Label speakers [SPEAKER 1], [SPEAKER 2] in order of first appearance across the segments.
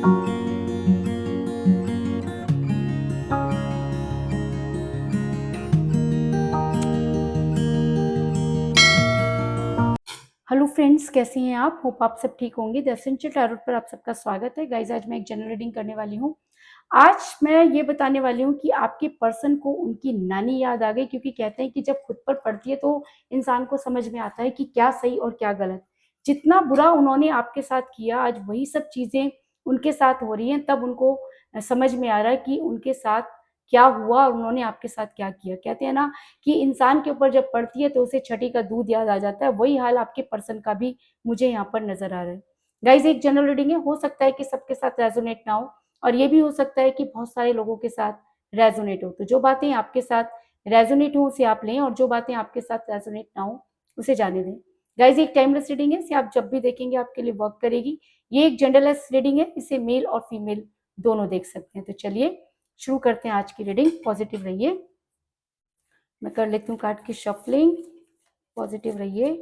[SPEAKER 1] Hello friends, कैसे हैं आप? होप आप सब ठीक होंगे। द एसेंशियल टैरोट पर आप सबका स्वागत है। गाइस, आज मैं एक जनरल रीडिंग करने वाली हूँ। आज मैं ये बताने वाली हूँ कि आपके पर्सन को उनकी नानी याद आ गई, क्योंकि कहते हैं कि जब खुद पर पड़ती है तो इंसान को समझ में आता है कि क्या सही और क्या गलत। जितना बुरा उन्होंने आपके साथ किया, आज वही सब चीज़ें उनके साथ हो रही हैं। तब उनको समझ में आ रहा है कि उनके साथ क्या हुआ और उन्होंने आपके साथ क्या किया। कहते हैं ना कि इंसान के ऊपर जब पड़ती है तो उसे छठी का दूध याद आ जाता है। वही हाल आपके पर्सन का भी मुझे यहाँ पर नजर आ रहा है। गाइज, एक जनरल रीडिंग है, हो सकता है कि सबके साथ रेजोनेट ना हो, और ये भी हो सकता है कि बहुत सारे लोगों के साथ रेजोनेट हो। तो जो बातें आपके साथ रेजोनेट हो उसे आप लें, और जो बातें आपके साथ रेजोनेट ना हो उसे जाने दें। गाइज, एक टाइमलेस रीडिंग है, इसे आप जब भी देखेंगे आपके लिए वर्क करेगी। ये एक जेंडरलेस रीडिंग है, इसे मेल और फीमेल दोनों देख सकते हैं। तो चलिए शुरू करते हैं आज की रीडिंग। पॉजिटिव रहिए। मैं कर लेती हूँ कार्ड की शफलिंग। पॉजिटिव रहिए।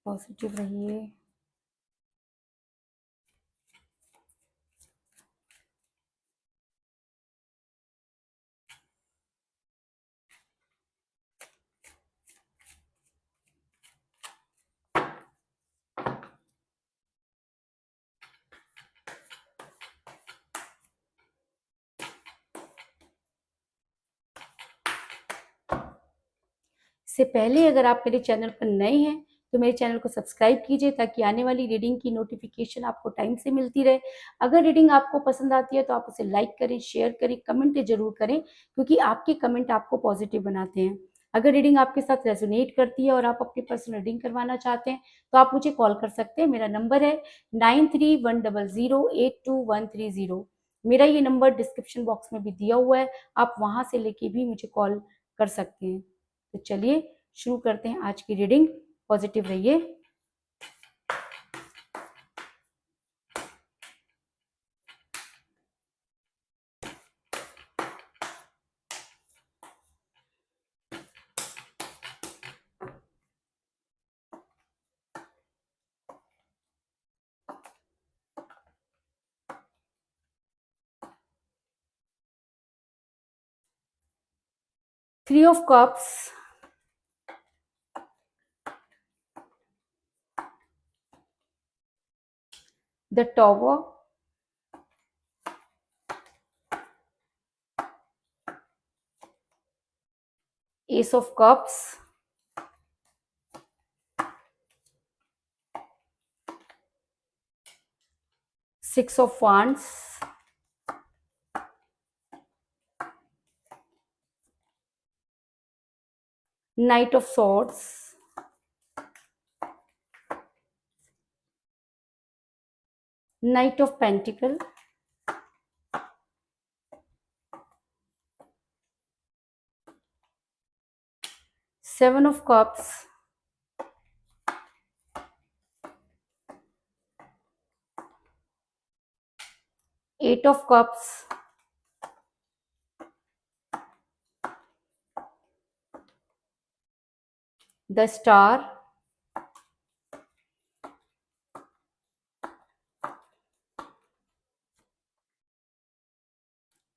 [SPEAKER 1] पॉजिटिव रहिए। इससे पहले अगर आप मेरे चैनल पर नए हैं तो मेरे चैनल को सब्सक्राइब कीजिए, ताकि आने वाली रीडिंग की नोटिफिकेशन आपको टाइम से मिलती रहे। अगर रीडिंग आपको पसंद आती है तो आप उसे लाइक करें, शेयर करें, कमेंट जरूर करें, क्योंकि आपके कमेंट आपको पॉजिटिव बनाते हैं। अगर रीडिंग आपके साथ रेजोनेट करती है और आप अपनी पर्सनल रीडिंग करवाना चाहते हैं तो आप मुझे कॉल कर सकते हैं। मेरा नंबर है 9310082130। मेरा ये नंबर डिस्क्रिप्शन बॉक्स में भी दिया हुआ है, आप वहां से लेके भी मुझे कॉल कर सकते हैं। तो चलिए शुरू करते हैं आज की रीडिंग। पॉजिटिव रहिए। Three of cups, the tower, ace of cups, six of wands, knight of swords, knight of pentacle, seven of cups, eight of cups, the star,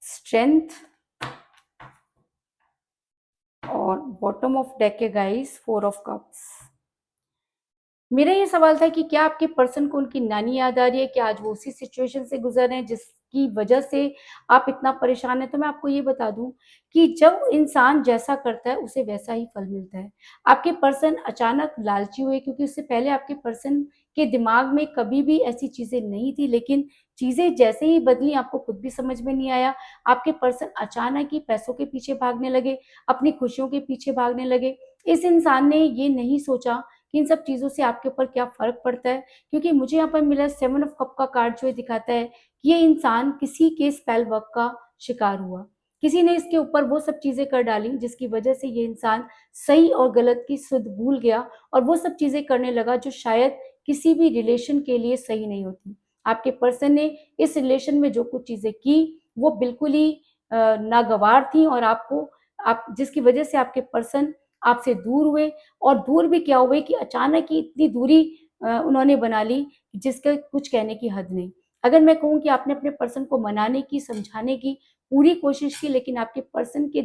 [SPEAKER 1] strength, और बॉटम ऑफ डेक है guys, four of cups. मेरा ये सवाल था कि क्या आपके person को उनकी नानी याद आ रही है? क्या आज वो उसी सिचुएशन से गुजर रहे हैं जिसकी वजह से आप इतना परेशान हैं? तो मैं आपको ये बता दूं कि जब इंसान जैसा करता है उसे वैसा ही फल मिलता है। आपके पर्सन अचानक लालची हुए, क्योंकि उससे पहले आपके पर्सन के दिमाग में कभी भी ऐसी चीजें नहीं थी, लेकिन चीजें जैसे ही बदली आपको खुद भी समझ में नहीं आया। आपके पर्सन अचानक ही पैसों के पीछे भागने लगे, अपनी खुशियों के पीछे भागने लगे। इस इंसान ने ये नहीं सोचा कि इन सब चीज़ों से आपके ऊपर क्या फ़र्क पड़ता है, क्योंकि मुझे यहाँ पर मिला सेवन ऑफ कप का कार्ड, जो ये दिखाता है कि ये इंसान किसी के स्पेल वर्क का शिकार हुआ। किसी ने इसके ऊपर वो सब चीज़ें कर डाली जिसकी वजह से ये इंसान सही और गलत की सुध भूल गया, और वो सब चीज़ें करने लगा जो शायद किसी भी रिलेशन के लिए सही नहीं होती। आपके पर्सन ने इस रिलेशन में जो कुछ चीज़ें की वो बिल्कुल ही नागवार थी, और आपको जिसकी वजह से आपके पर्सन आपसे दूर हुए, और दूर भी क्या हुए कि अचानक ही इतनी दूरी उन्होंने बना ली जिसका कुछ कहने की हद नहीं। अगर मैं कहूँ कि आपने अपने पर्सन को मनाने की, समझाने की पूरी कोशिश की, लेकिन आपके पर्सन के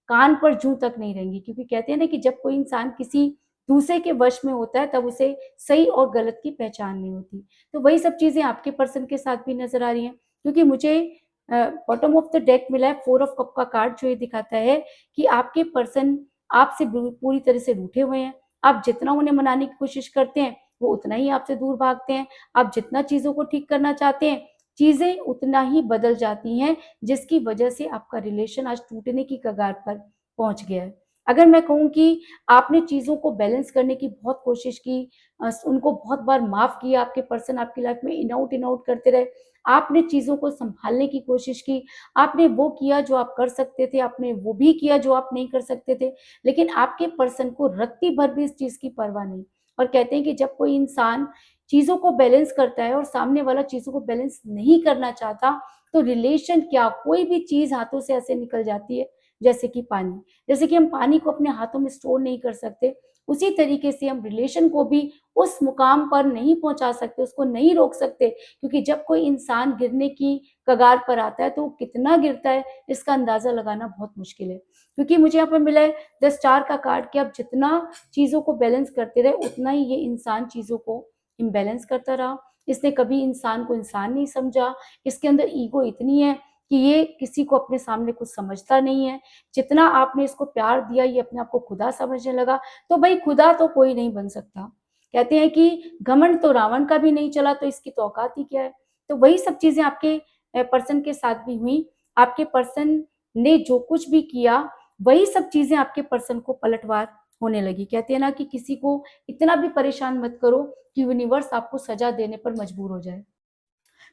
[SPEAKER 1] कान पर जूं तक नहीं रहेंगी, क्योंकि कहते हैं ना कि जब कोई इंसान किसी दूसरे के वश में होता है तब उसे सही और गलत की पहचान नहीं होती। तो वही सब चीज़ें आपके पर्सन के साथ भी नज़र आ रही हैं, क्योंकि मुझे बॉटम ऑफ द डेक मिला है 4 ऑफ कप का कार्ड, जो ये दिखाता है कि आपके पर्सन आपसे पूरी तरह से रूठे हुए हैं। आप जितना उन्हें मनाने की कोशिश करते हैं, वो उतना ही आपसे दूर भागते हैं। आप जितना चीज़ों को ठीक करना चाहते हैं, चीज़ें उतना ही बदल जाती हैं, जिसकी वजह से आपका रिलेशन आज टूटने की कगार पर पहुँच गया है। अगर मैं कहूँ कि आपने चीज़ों को बैलेंस करने की बहुत कोशिश की, उनको बहुत बार माफ़ किया, आपके पर्सन आपकी लाइफ़ में इन आउट करते रहे, आपने चीज़ों को सँभालने की कोशिश की, आपने वो किया जो आप कर सकते थे, आपने वो भी किया जो आप नहीं कर सकते थे, लेकिन आपके पर्सन को रत्ती भर भी इस चीज़ की परवाह नहीं। और कहते हैं कि जब कोई इंसान चीज़ों को बैलेंस करता है और सामने वाला चीज़ों को बैलेंस नहीं करना चाहता, तो रिलेशन क्या, कोई भी चीज़ हाथों से ऐसे निकल जाती है जैसे कि पानी। जैसे कि हम पानी को अपने हाथों में स्टोर नहीं कर सकते, उसी तरीके से हम रिलेशन को भी उस मुकाम पर नहीं पहुँचा सकते, उसको नहीं रोक सकते, क्योंकि जब कोई इंसान गिरने की कगार पर आता है, तो वो कितना गिरता है, इसका अंदाज़ा लगाना बहुत मुश्किल है। क्योंकि मुझे यहाँ पे मिला है 10 स्टार का कार्ड कि आप जितना चीज़ों को बैलेंस करते रहे, उतना ही ये इंसान चीज़ों को इम्बैलेंस करता रहा। इसने कभी इंसान को इंसान नहीं समझा, इसके अंदर ईगो इतनी है कि ये किसी को अपने सामने कुछ समझता नहीं है। जितना आपने इसको प्यार दिया, ये अपने आप को खुदा समझने लगा, तो भई खुदा तो कोई नहीं बन सकता। कहते हैं कि घमंड तो रावण का भी नहीं चला, तो इसकी तो औकात ही क्या है। तो वही सब चीज़ें आपके पर्सन के साथ भी हुई। आपके पर्सन ने जो कुछ भी किया, वही सब चीज़ें आपके पर्सन को पलटवार होने लगी। कहते हैं ना कि किसी को इतना भी परेशान मत करो कि यूनिवर्स आपको सज़ा देने पर मजबूर हो जाए।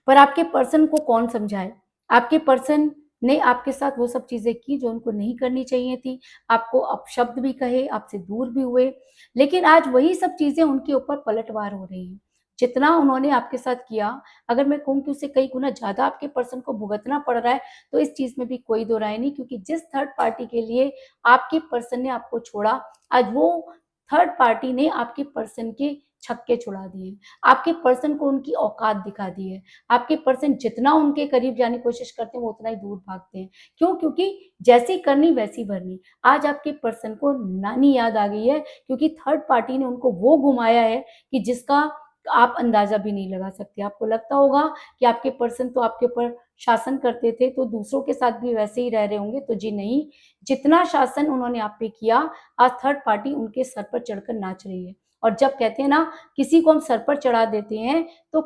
[SPEAKER 1] पर आपके पर्सन को कौन समझाए? आपके पर्सन ने आपके साथ वो सब चीज़ें की जो उनको नहीं करनी चाहिए थी। आपको अपशब्द भी कहे, आपसे दूर भी हुए, लेकिन आज वही सब चीज़ें उनके ऊपर पलटवार हो रही हैं। जितना उन्होंने आपके साथ किया, अगर मैं कहूँ कि उससे कई गुना ज़्यादा आपके पर्सन को भुगतना पड़ रहा है, तो इस चीज़ में भी कोई दो राय नहीं, क्योंकि जिस थर्ड पार्टी के लिए आपके पर्सन ने आपको छोड़ा, आज वो थर्ड पार्टी ने आपके पर्सन के छक्के छुड़ा दिए। आपके पर्सन को उनकी औकात दिखा दी है। आपके पर्सन जितना उनके करीब जाने की कोशिश करते हैं, वो उतना ही दूर भागते हैं। क्यों? क्योंकि जैसी करनी वैसी भरनी। आज आपके पर्सन को नानी याद आ गई है, क्योंकि थर्ड पार्टी ने उनको वो घुमाया है कि जिसका आप अंदाज़ा भी नहीं लगा सकते। आपको लगता होगा कि आपके पर्सन तो आपके ऊपर शासन करते थे, तो दूसरों के साथ भी वैसे ही रह रहे होंगे, तो जी नहीं, जितना शासन उन्होंने आप पे किया, आज थर्ड पार्टी उनके सर पर चढ़कर नाच रही है। और जब कहते हैं ना, किसी को हम सर पर चढ़ा देते हैं, तो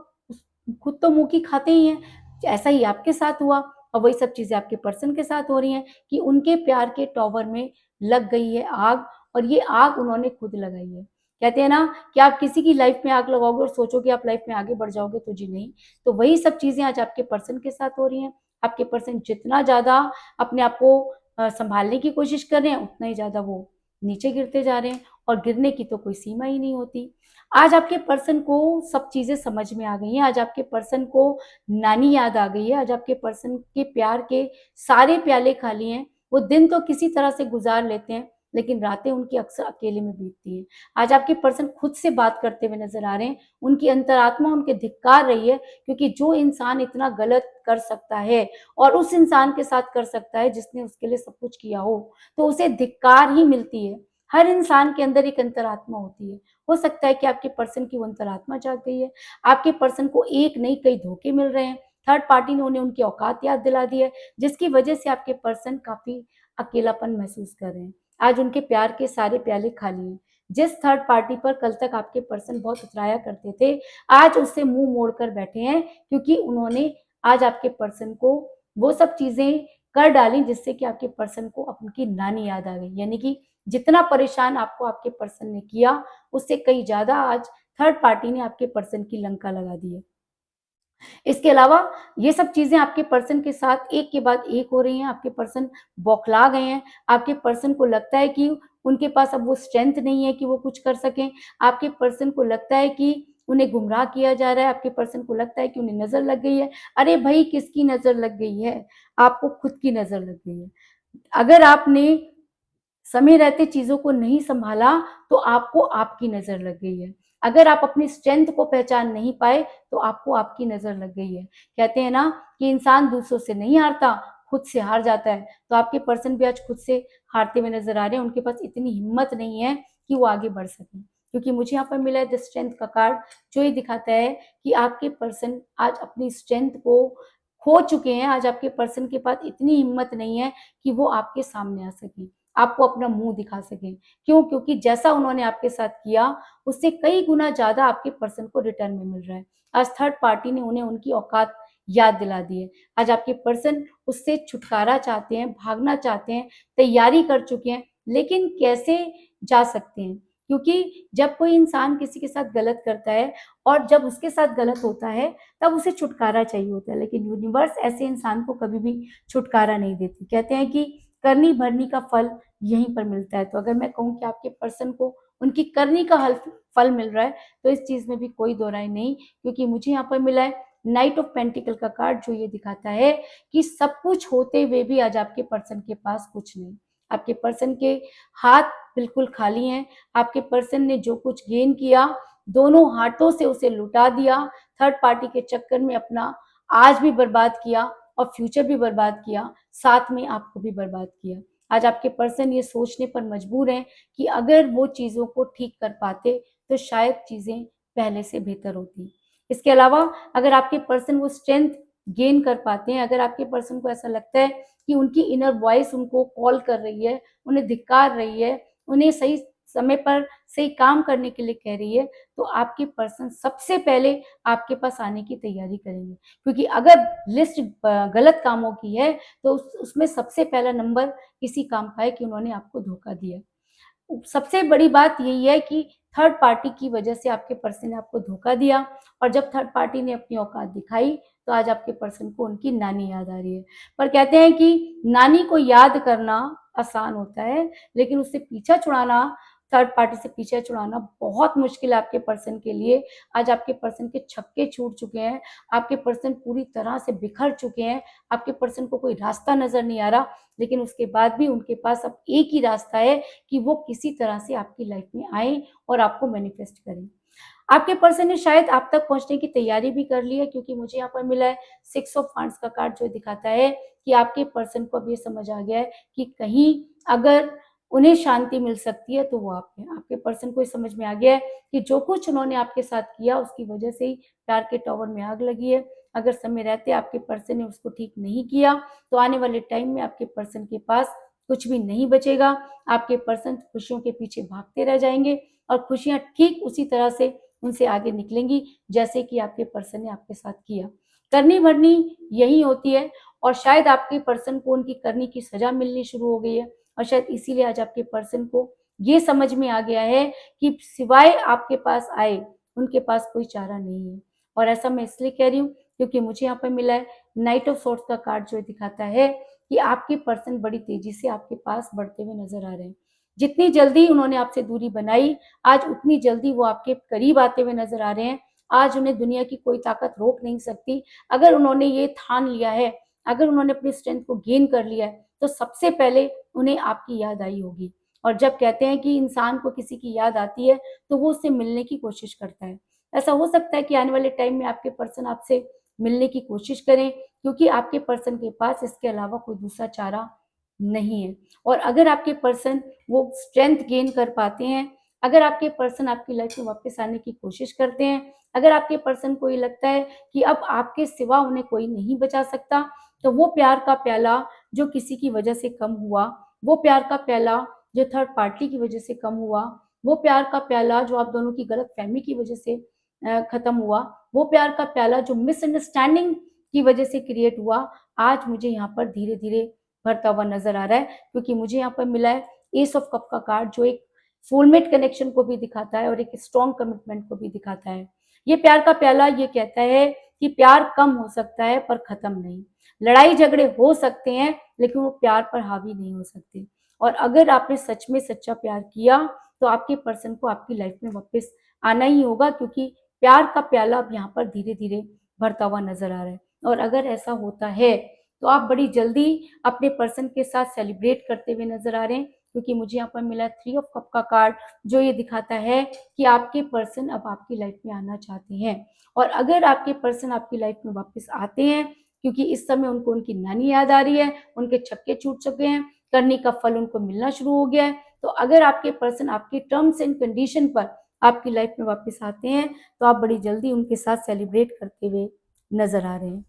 [SPEAKER 1] खुद तो मुँह की खाते ही हैं। ऐसा ही आपके साथ हुआ, और वही सब चीज़ें आपके पर्सन के साथ हो रही हैं कि उनके प्यार के टॉवर में लग गई है आग, और ये आग उन्होंने खुद लगाई है। कहते हैं ना कि आप किसी की लाइफ़ में आग लगाओगे और सोचोगे आप लाइफ़ में आगे बढ़ जाओगे, तो जी नहीं। तो वही सब चीज़ें आज आपके पर्सन के साथ हो रही हैं। आपके पर्सन जितना ज़्यादा अपने आप को सँभालने की कोशिश कर रहे हैं, उतना ही ज़्यादा वो नीचे गिरते जा रहे हैं, और गिरने की तो कोई सीमा ही नहीं होती। आज आपके पर्सन को सब चीज़ें समझ में आ गई हैं, आज आपके पर्सन को नानी याद आ गई है, आज आपके पर्सन के प्यार के सारे प्याले खाली हैं। वो दिन तो किसी तरह से गुज़ार लेते हैं, लेकिन रातें उनकी अक्सर अकेले में बीतती हैं। आज आपके पर्सन खुद से बात करते हुए नज़र आ रहे हैं, उनकी अंतरात्मा उनके धिक्कार रही है, क्योंकि जो इंसान इतना गलत कर सकता है और उस इंसान के साथ कर सकता है जिसने उसके लिए सब कुछ किया हो, तो उसे धिक्कार ही मिलती है। हर इंसान के अंदर एक अंतरात्मा होती है। हो सकता है कि आपके पर्सन की वो अंतरात्मा जाग गई है। आपके पर्सन को एक नहीं कई धोखे मिल रहे हैं। थर्ड पार्टी ने उन्हें उनकी औकात याद दिला दी है, जिसकी वजह से आपके पर्सन काफ़ी अकेलापन महसूस कर रहे हैं। आज उनके प्यार के सारे प्याले खाली हैं। जिस थर्ड पार्टी पर कल तक आपके पर्सन बहुत उतराया करते थे, आज उससे मुँह मोड़कर बैठे हैं, क्योंकि उन्होंने आज आपके पर्सन को वो सब चीज़ें कर डाली जिससे कि आपके पर्सन को उनकी नानी याद आ गई। यानी कि जितना परेशान आपको आपके पर्सन ने किया, उससे कहीं ज़्यादा आज थर्ड पार्टी ने आपके पर्सन की लंका लगा दी है। इसके अलावा ये सब चीज़ें आपके पर्सन के साथ एक के बाद एक हो रही हैं, आपके पर्सन बौखला गए हैं, आपके पर्सन को लगता है कि उनके पास अब वो स्ट्रेंथ नहीं है कि वो कुछ कर सकें, आपके पर्सन को लगता है कि उन्हें गुमराह किया जा रहा है, आपके पर्सन को लगता है कि उन्हें नज़र लग गई है। अरे भई, किसकी नज़र लग गई है? आपको खुद की नज़र लग गई है। अगर आपने समय रहते चीज़ों को नहीं सँभाला तो आपको आपकी नज़र लग गई है। अगर आप अपनी स्ट्रेंथ को पहचान नहीं पाए तो आपको आपकी नज़र लग गई है। कहते हैं ना कि इंसान दूसरों से नहीं हारता, खुद से हार जाता है। तो आपके पर्सन भी आज खुद से हारते हुए नज़र आ रहे हैं, उनके पास इतनी हिम्मत नहीं है कि वो आगे बढ़ सकें। क्योंकि मुझे यहाँ पर मिला है द स्ट्रेंथ का कार्ड, जो ये दिखाता है कि आपके पर्सन आज अपनी स्ट्रेंथ को खो चुके हैं। आज आपके पर्सन के पास इतनी हिम्मत नहीं है कि वो आपके सामने आ सकें, आपको अपना मुँह दिखा सकें। क्यों? क्योंकि जैसा उन्होंने आपके साथ किया, उससे कई गुना ज़्यादा आपके पर्सन को रिटर्न में मिल रहा है। आज थर्ड पार्टी ने उन्हें उनकी औकात याद दिला दी है। आज आपके पर्सन उससे छुटकारा चाहते हैं, भागना चाहते हैं, तैयारी कर चुके हैं, लेकिन कैसे जा सकते हैं? क्योंकि जब कोई इंसान किसी के साथ गलत करता है और जब उसके साथ गलत होता है, तब उसे छुटकारा चाहिए होता है, लेकिन यूनिवर्स ऐसे इंसान को कभी भी छुटकारा नहीं देती। कहते हैं कि करनी-भरनी का फल यहीं पर मिलता है। तो अगर मैं कहूँ कि आपके पर्सन को उनकी करनी का हल फल मिल रहा है, तो इस चीज़ में भी कोई दो राय नहीं, क्योंकि मुझे यहाँ पर मिला है नाइट ऑफ पेंटिकल का कार्ड, जो ये दिखाता है कि सब कुछ होते हुए भी आज आपके पर्सन के पास कुछ नहीं। आपके पर्सन के हाथ बिल्कुल खाली हैं। आपके पर्सन ने जो कुछ गेन किया, दोनों हाथों से उसे लुटा दिया। थर्ड पार्टी के चक्कर में अपना आज भी बर्बाद किया और फ्यूचर भी बर्बाद किया, साथ में आपको भी बर्बाद किया। आज आपके पर्सन ये सोचने पर मजबूर हैं कि अगर वो चीज़ों को ठीक कर पाते, तो शायद चीज़ें पहले से बेहतर होती। इसके अलावा अगर आपके पर्सन वो स्ट्रेंथ गेन कर पाते हैं, अगर आपके पर्सन को ऐसा लगता है कि उनकी इनर वॉइस उनको कॉल कर रही है, उन्हें धिक्कार रही है, उन्हें सही समय पर सही काम करने के लिए कह रही है, तो आपके पर्सन सबसे पहले आपके पास आने की तैयारी करेंगे। क्योंकि अगर लिस्ट गलत कामों की है, तो उसमें सबसे पहला नंबर इसी काम का है कि उन्होंने आपको धोखा दिया। सबसे बड़ी बात यही है कि थर्ड पार्टी की वजह से आपके पर्सन ने आपको धोखा दिया, और जब थर्ड पार्टी ने अपनी औकात दिखाई, तो आज आपके पर्सन को उनकी नानी याद आ रही है। पर कहते हैं कि नानी को याद करना आसान होता है, लेकिन उससे पीछा छुड़ाना, थर्ड पार्टी से पीछा छुड़ाना बहुत मुश्किल है आपके पर्सन के लिए। आज आपके पर्सन के छक्के छूट चुके हैं, आपके पर्सन पूरी तरह से बिखर चुके हैं, आपके पर्सन को कोई रास्ता नज़र नहीं आ रहा, लेकिन उसके बाद भी उनके पास अब एक ही रास्ता है कि वो किसी तरह से आपकी लाइफ में आएँ और आपको मैनिफेस्ट करें। आपके पर्सन ने शायद आप तक पहुँचने की तैयारी भी कर ली है, क्योंकि मुझे यहाँ पर मिला है सिक्स ऑफ वांड्स का कार्ड, जो दिखाता है कि आपके पर्सन को अब ये समझ आ गया है कि कहीं अगर उन्हें शांति मिल सकती है तो वो आप हैं। आपके पर्सन को ये समझ में आ गया है कि जो कुछ उन्होंने आपके साथ किया, उसकी वजह से ही प्यार के टॉवर में आग लगी है। अगर समय रहते आपके पर्सन ने उसको ठीक नहीं किया, तो आने वाले टाइम में आपके पर्सन के पास कुछ भी नहीं बचेगा। आपके पर्सन खुशियों के पीछे भागते रह जाएँगे और खुशियाँ ठीक उसी तरह से उनसे आगे निकलेंगी, जैसे कि आपके पर्सन ने आपके साथ किया। करनी-भरनी यही होती है, और शायद आपके पर्सन को उनकी करनी की सज़ा मिलनी शुरू हो गई है, और शायद इसीलिए आज आपके पर्सन को ये समझ में आ गया है कि सिवाय आपके पास आए, उनके पास कोई चारा नहीं है। और ऐसा मैं इसलिए कह रही हूँ, क्योंकि मुझे यहाँ पर मिला है नाइट ऑफ सोर्ड्स का कार्ड, जो दिखाता है कि आपके पर्सन बड़ी तेज़ी से आपके पास बढ़ते हुए नज़र आ रहे हैं। जितनी जल्दी उन्होंने आपसे दूरी बनाई, आज उतनी जल्दी वो आपके करीब आते हुए नज़र आ रहे हैं। आज उन्हें दुनिया की कोई ताकत रोक नहीं सकती। अगर उन्होंने ये ठान लिया है, अगर उन्होंने अपनी स्ट्रेंथ को गेन कर लिया है, तो सबसे पहले उन्हें आपकी याद आई होगी। और जब कहते हैं कि इंसान को किसी की याद आती है, तो वो उससे मिलने की कोशिश करता है। ऐसा हो सकता है कि आने वाले टाइम में आपके पर्सन आपसे मिलने की कोशिश करें, क्योंकि आपके पर्सन के पास इसके अलावा कोई दूसरा चारा नहीं है। और अगर आपके पर्सन वो स्ट्रेंथ गेन कर पाते हैं, अगर आपके पर्सन आपकी लाइफ में वापस आने की कोशिश करते हैं, अगर आपके पर्सन को ये लगता है कि अब आपके सिवा उन्हें कोई नहीं बचा सकता, तो वो प्यार का प्याला जो किसी की वजह से कम हुआ, वो प्यार का प्याला जो थर्ड पार्टी की वजह से कम हुआ, वो प्यार का प्याला जो आप दोनों की गलतफ़हमी की वजह से खत्म हुआ, वो प्यार का प्याला जो मिसअंडरस्टैंडिंग की वजह से क्रिएट हुआ, आज मुझे यहाँ पर धीरे-धीरे भरता हुआ नज़र आ रहा है, क्योंकि मुझे यहाँ पर मिला है एस ऑफ कप का कार्ड, जो एक सोलमेट कनेक्शन को भी दिखाता है और एक स्ट्रॉन्ग कमिटमेंट को भी दिखाता है। ये प्यार का प्याला ये कहता है कि प्यार कम हो सकता है पर ख़त्म नहीं। लड़ाई झगड़े हो सकते हैं, लेकिन वो प्यार पर हावी नहीं हो सकते। और अगर आपने सच में सच्चा प्यार किया, तो आपके पर्सन को आपकी लाइफ में वापस आना ही होगा, क्योंकि प्यार का प्याला अब यहाँ पर धीरे-धीरे भरता हुआ नज़र आ रहा है। और अगर ऐसा होता है, तो आप बड़ी जल्दी अपने पर्सन के साथ सेलिब्रेट करते हुए नज़र आ रहे हैं, क्योंकि मुझे यहाँ पर मिला 3 ऑफ कप का कार्ड, जो ये दिखाता है कि आपके पर्सन अब आपकी लाइफ में आना चाहते हैं। और अगर आपके पर्सन आपकी लाइफ में वापस आते हैं, क्योंकि इस समय उनको उनकी नानी याद आ रही है, उनके छक्के छूट चुके हैं, करनी का फल उनको मिलना शुरू हो गया है। तो अगर आपके पर्सन आपके टर्म्स एंड कंडीशन पर आपकी लाइफ में वापस आते हैं, तो आप बड़ी जल्दी उनके साथ सेलिब्रेट करते हुए नज़र आ रहे हैं।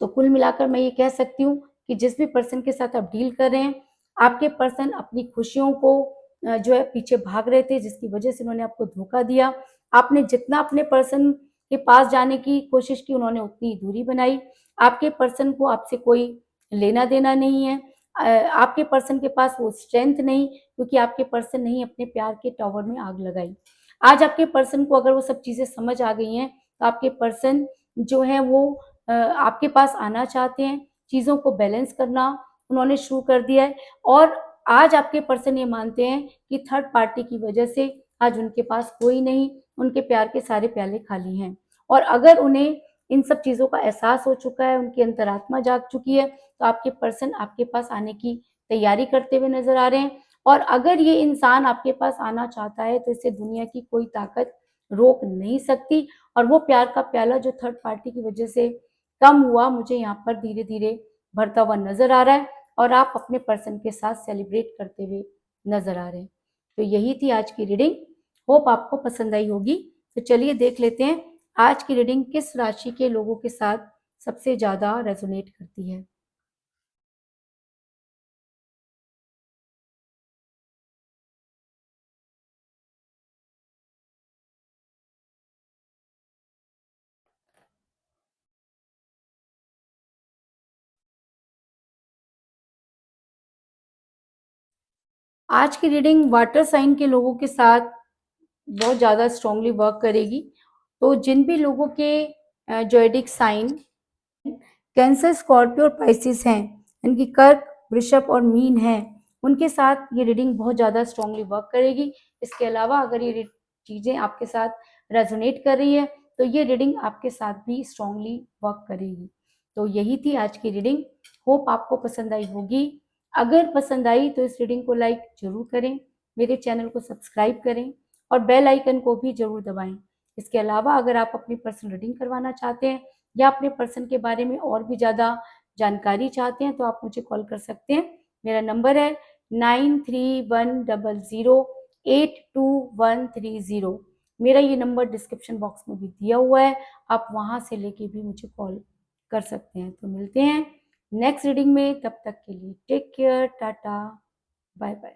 [SPEAKER 1] तो कुल मिलाकर मैं ये कह सकती हूँ कि जिस भी पर्सन के साथ आप डील कर रहे हैं, आपके पर्सन अपनी खुशियों को जो है पीछे भाग रहे थे, जिसकी वजह से उन्होंने आपको धोखा दिया। आपने जितना अपने पर्सन के पास जाने की कोशिश की, उन्होंने उतनी ही दूरी बनाई। आपके पर्सन को आपसे कोई लेना-देना नहीं है। आपके पर्सन के पास वो स्ट्रेंथ नहीं, क्योंकि आपके पर्सन ने ही अपने प्यार के टॉवर में आग लगाई। आज आपके पर्सन को अगर वो सब चीज़ें समझ आ गई हैं, तो आपके पर्सन जो है वो आपके पास आना चाहते हैं, चीज़ों को बैलेंस करना उन्होंने शुरू कर दिया है। और आज आपके पर्सन ये मानते हैं कि थर्ड पार्टी की वजह से आज उनके पास कोई नहीं, उनके प्यार के सारे प्याले खाली हैं। और अगर उन्हें इन सब चीज़ों का एहसास हो चुका है, उनकी अंतरात्मा जाग चुकी है, तो आपके पर्सन आपके पास आने की तैयारी करते हुए नज़र आ रहे हैं। और अगर ये इंसान आपके पास आना चाहता है, तो इसे दुनिया की कोई ताकत रोक नहीं सकती। और वो प्यार का प्याला जो थर्ड पार्टी की वजह से कम हुआ, मुझे यहाँ पर धीरे-धीरे भरता हुआ नज़र आ रहा है, और आप अपने पर्सन के साथ सेलिब्रेट करते हुए नज़र आ रहे हैं। तो यही थी आज की रीडिंग, होप आपको पसंद आई होगी। तो चलिए देख लेते हैं आज की रीडिंग किस राशि के लोगों के साथ सबसे ज़्यादा रेज़ोनेट करती है। आज की रीडिंग वाटर साइन के लोगों के साथ बहुत ज़्यादा स्ट्रॉन्गली वर्क करेगी। तो जिन भी लोगों के ज़ोडिएक साइन कैंसर, स्कॉर्पियो और पाइसेस हैं, इनकी कर्क, वृषभ और मीन हैं, उनके साथ ये रीडिंग बहुत ज़्यादा स्ट्रॉन्गली वर्क करेगी। इसके अलावा अगर ये चीज़ें आपके साथ रेजोनेट कर रही है, तो ये रीडिंग आपके साथ भी स्ट्रॉन्गली वर्क करेगी। तो यही थी आज की रीडिंग, होप आपको पसंद आई होगी। अगर पसंद आई तो इस रीडिंग को लाइक ज़रूर करें, मेरे चैनल को सब्सक्राइब करें और बेल आइकन को भी ज़रूर दबाएं। इसके अलावा अगर आप अपनी पर्सनल रीडिंग करवाना चाहते हैं या अपने पर्सन के बारे में और भी ज़्यादा जानकारी चाहते हैं, तो आप मुझे कॉल कर सकते हैं। मेरा नंबर है 9310082130। मेरा ये नंबर डिस्क्रिप्शन बॉक्स में भी दिया हुआ है, आप वहाँ से लेके भी मुझे कॉल कर सकते हैं। तो मिलते हैं नेक्स्ट रीडिंग में, तब तक के लिए take care, tata, bye bye.